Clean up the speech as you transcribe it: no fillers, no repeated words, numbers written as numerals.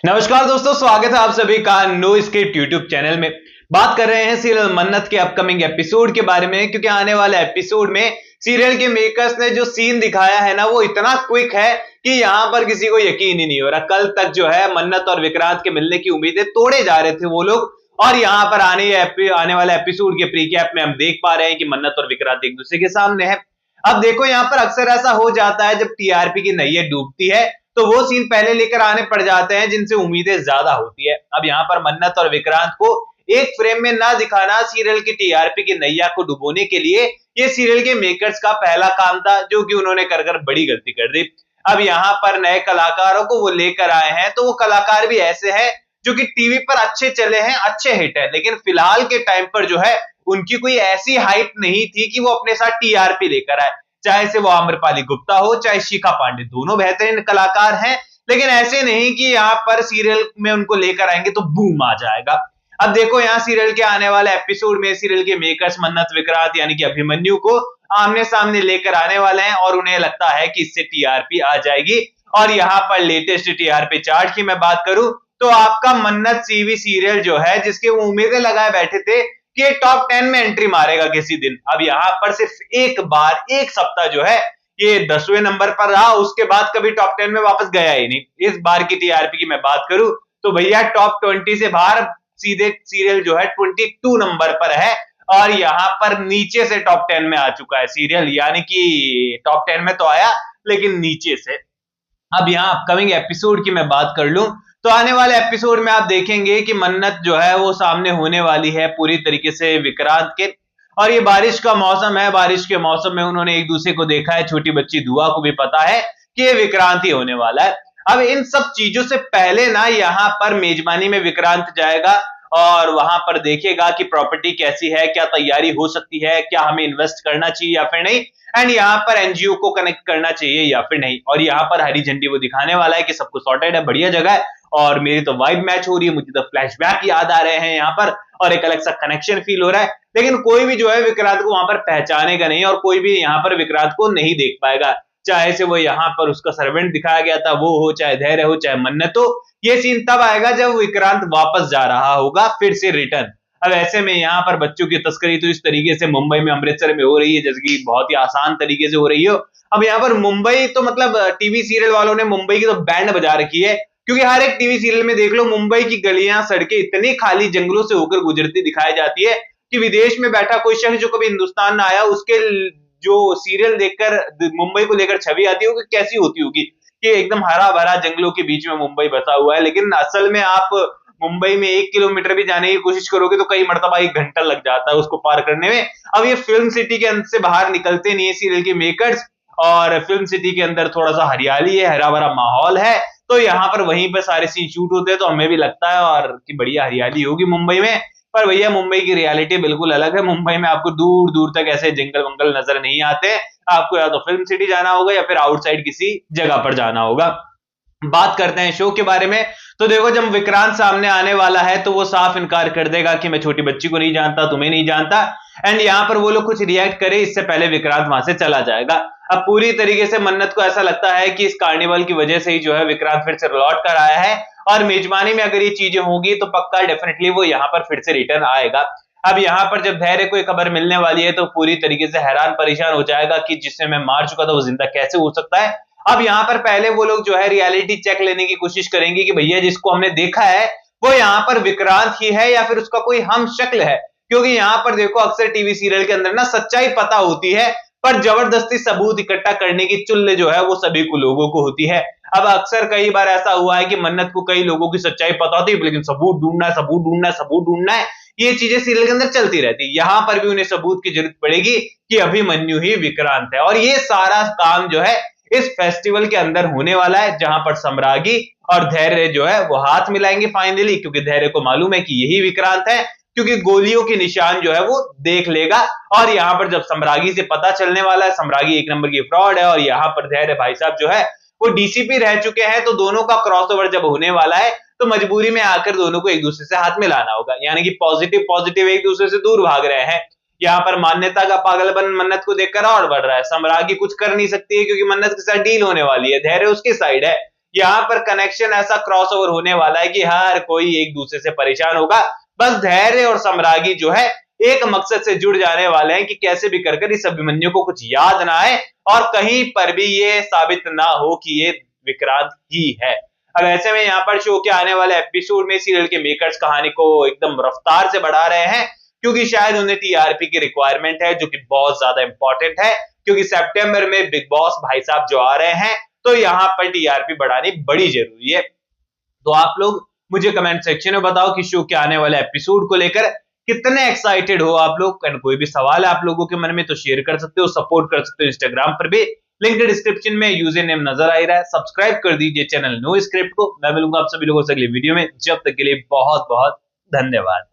नमस्कार दोस्तों, स्वागत है आप सभी का नो स्क्रिप्ट यूट्यूब चैनल में। बात कर रहे हैं सीरियल मन्नत के अपकमिंग एपिसोड के बारे में, क्योंकि आने वाले एपिसोड में सीरियल के मेकर्स ने जो सीन दिखाया है ना, वो इतना क्विक है कि यहाँ पर किसी को यकीन ही नहीं हो रहा। कल तक जो है मन्नत और विक्रांत के मिलने की उम्मीदें तोड़े जा रहे थे वो लोग, और यहाँ पर आने वाले एपिसोड के प्रीकैप में हम देख पा रहे हैं कि मन्नत और विक्रांत एक दूसरे के सामने है। अब देखो, यहाँ पर अक्सर ऐसा हो जाता है जब टीआरपी की नैया डूबती है तो वो सीन पहले लेकर आने पड़ जाते हैं जिनसे उम्मीदें ज्यादा होती है। अब यहाँ पर मन्नत और विक्रांत को एक फ्रेम में ना दिखाना सीरियल की टीआरपी की नैया को डुबोने के लिए ये सीरियल के मेकर्स का पहला काम था, जो कि उन्होंने कर कर बड़ी गलती कर दी। अब यहाँ पर नए कलाकारों को वो लेकर आए हैं, तो वो कलाकार भी ऐसे हैं जो कि टीवी पर अच्छे चले हैं, अच्छे हिट है, लेकिन फिलहाल के टाइम पर जो है उनकी कोई ऐसी हाइप नहीं थी कि वो अपने साथ टीआरपी लेकर आए। चाहे से वो आम्रपाली गुप्ता हो, चाहे शिखा पांडे, दोनों बेहतरीन कलाकार हैं, लेकिन ऐसे नहीं कि यहाँ पर सीरियल में उनको लेकर आएंगे तो बूम आ जाएगा। अब देखो, यहाँ सीरियल के आने वाले एपिसोड में सीरियल के मेकर्स मन्नत विक्रांत यानी कि अभिमन्यु को आमने सामने लेकर आने वाले हैं, और उन्हें लगता है कि इससे टीआरपी आ जाएगी। और यहाँ पर लेटेस्ट टीआरपी चार्ट की मैं बात करूं तो आपका मन्नत सीवी सीरियल जो है, जिसके वो उम्मीदें लगाए बैठे थे कि टॉप 10 में एंट्री मारेगा किसी दिन, अब यहाँ पर सिर्फ एक बार एक सप्ताह जो है ये 10वें नंबर पर रहा, उसके बाद कभी टॉप 10 में वापस गया ही नहीं। इस बार की टीआरपी की मैं बात करूं तो भैया टॉप 20 से बाहर सीधे सीरियल जो है 22 नंबर पर है, और यहाँ पर नीचे से टॉप 10 में आ चुका है सीरियल, यानी कि टॉप 10 में तो आया लेकिन नीचे से। अब यहाँ अपकमिंग एपिसोड की मैं बात कर लूं तो आने वाले एपिसोड में आप देखेंगे कि मन्नत जो है वो सामने होने वाली है पूरी तरीके से विक्रांत के, और ये बारिश का मौसम है। बारिश के मौसम में उन्होंने एक दूसरे को देखा है, छोटी बच्ची दुआ को भी पता है कि ये विक्रांत ही होने वाला है। अब इन सब चीजों से पहले ना यहाँ पर मेजबानी में विक्रांत जाएगा और वहां पर देखेगा कि प्रॉपर्टी कैसी है, क्या तैयारी हो सकती है, क्या हमें इन्वेस्ट करना चाहिए या फिर नहीं, एंड यहाँ पर एनजीओ को कनेक्ट करना चाहिए या फिर नहीं। और यहाँ पर हरी झंडी वो दिखाने वाला है कि सब कुछ सॉर्टेड है, बढ़िया जगह है, और मेरी तो वाइब मैच हो रही है, मुझे तो फ्लैशबैक याद आ रहे हैं यहाँ पर, और एक अलग सा कनेक्शन फील हो रहा है। लेकिन कोई भी जो है विक्रांत को वहां पर पहचानेगा नहीं, और कोई भी यहाँ पर विक्रांत को नहीं देख पाएगा, चाहे से वो यहाँ पर उसका सर्वेंट दिखाया गया था वो हो, चाहे धैर्य हो, चाहे मन्नत हो। ये सीन तब आएगा जब विक्रांत वापस जा रहा होगा फिर से रिटर्न। अब ऐसे में यहाँ पर बच्चों की तस्करी तो इस तरीके से मुंबई में, अमृतसर में हो रही है जैसे कि बहुत ही आसान तरीके से हो रही हो। अब यहाँ पर मुंबई तो मतलब टीवी सीरियल वालों ने मुंबई की तो बैंड बजा रखी है, क्योंकि हर एक टीवी सीरियल में देख लो मुंबई की गलियां सड़कें इतनी खाली जंगलों से होकर गुजरती दिखाई जाती है कि विदेश में बैठा कोई शख्स जो कभी हिंदुस्तान ना आया, उसके जो सीरियल देखकर मुंबई को लेकर छवि आती होगी कैसी होती होगी कि एकदम हरा भरा जंगलों के बीच में मुंबई बसा हुआ है। लेकिन असल में आप मुंबई में 1 किलोमीटर भी जाने की कोशिश करोगे तो कई मरतबा 1 घंटा लग जाता है उसको पार करने में। अब ये फिल्म सिटी के अंदर से बाहर निकलते नहीं है सीरियल के मेकर्स, और फिल्म सिटी के अंदर थोड़ा सा हरियाली है, हरा भरा माहौल है, तो यहाँ पर वहीं पर सारे सीन शूट होते हैं, तो हमें भी लगता है और कि बढ़िया हरियाली होगी मुंबई में। पर भैया मुंबई की रियलिटी बिल्कुल अलग है। मुंबई में आपको दूर दूर तक ऐसे जंगल वंगल नजर नहीं आते, आपको या तो फिल्म सिटी जाना होगा या फिर आउटसाइड किसी जगह पर जाना होगा। बात करते हैं शो के बारे में, तो देखो जब विक्रांत सामने आने वाला है तो वो साफ इनकार कर देगा कि मैं छोटी बच्ची को नहीं जानता, तुम्हें नहीं जानता, एंड यहाँ पर वो लोग कुछ रिएक्ट करे इससे पहले विक्रांत वहां से चला जाएगा। अब पूरी तरीके से मन्नत को ऐसा लगता है कि इस कार्निवल की वजह से ही जो है विक्रांत फिर से लौट कर आया है, और मेजबानी में अगर ये चीजें होंगी तो पक्का डेफिनेटली वो यहाँ पर फिर से रिटर्न आएगा। अब यहाँ पर जब धैर्य को खबर मिलने वाली है तो पूरी तरीके से हैरान परेशान हो जाएगा कि जिससे मैं मार चुका था वो जिंदा कैसे हो सकता है। अब यहाँ पर पहले वो लोग जो है रियलिटी चेक लेने की कोशिश करेंगे कि भैया जिसको हमने देखा है वो यहाँ पर विक्रांत ही है या फिर उसका कोई हम शक्ल है, क्योंकि यहाँ पर देखो अक्सर टीवी सीरियल के अंदर ना सच्चाई पता होती है पर जबरदस्ती सबूत इकट्ठा करने की चुल्ल जो है वो सभी को लोगों को होती है। अब अक्सर कई बार ऐसा हुआ है कि मन्नत को कई लोगों की सच्चाई पता होती है, लेकिन सबूत ढूंढना है, सबूत ढूंढना है, सबूत ढूंढना है, ये चीजें सीरियल के अंदर चलती रहती है। यहाँ पर भी उन्हें सबूत की जरूरत पड़ेगी कि अभिमन्यु ही विक्रांत है, और ये सारा काम जो है इस फेस्टिवल के अंदर होने वाला है, जहां पर सम्रागी और धैर्य जो है वो हाथ मिलाएंगे फाइनली, क्योंकि धैर्य को मालूम है कि यही विक्रांत है, क्योंकि गोलियों के निशान जो है वो देख लेगा। और यहाँ पर जब सम्रागी से पता चलने वाला है, सम्रागी 1 नंबर की फ्रॉड है, और यहाँ पर धैर्य भाई साहब जो है वो डीसीपी रह चुके हैं, तो दोनों का क्रॉसओवर जब होने वाला है तो मजबूरी में आकर दोनों को एक दूसरे से हाथ मिलाना होगा, यानी कि पॉजिटिव पॉजिटिव एक दूसरे से दूर भाग रहे हैं। यहाँ पर मान्यता का पागलपन मन्नत को देखकर और बढ़ रहा है। सम्रागी कुछ कर नहीं सकती है क्योंकि मन्नत के साथ डील होने वाली है, धैर्य उसकी साइड है। यहाँ पर कनेक्शन ऐसा क्रॉसओवर होने वाला है कि हर कोई एक दूसरे से परेशान होगा। बस धैर्य और सम्रागी जो है एक मकसद से जुड़ जाने वाले हैं कि कैसे भी कर इस अभिमन्यु को कुछ याद ना आए और कहीं पर भी ये साबित ना हो कि ये विक्रांत ही है। अब ऐसे में यहाँ पर शो के आने वाले एपिसोड में सीरियल के मेकर्स कहानी को एकदम रफ्तार से बढ़ा रहे हैं, क्योंकि शायद उन्हें टीआरपी की रिक्वायरमेंट है, जो कि बहुत ज्यादा इंपॉर्टेंट है, क्योंकि सितंबर में बिग बॉस भाई साहब जो आ रहे हैं, तो यहाँ पर टीआरपी बढ़ानी बड़ी जरूरी है। तो आप लोग मुझे कमेंट सेक्शन में बताओ कि शो के आने वाले एपिसोड को लेकर कितने एक्साइटेड हो आप लोग। कोई भी सवाल है आप लोगों के मन में तो शेयर कर सकते हो, सपोर्ट कर सकते हो इंस्टाग्राम पर भी, लिंक डिस्क्रिप्शन में यूजर नेम नजर आ रहा है। सब्सक्राइब कर दीजिए चैनल नो स्क्रिप्ट को। मैं मिलूंगा आप सभी लोगों से अगली वीडियो में, जब तक के लिए बहुत बहुत धन्यवाद।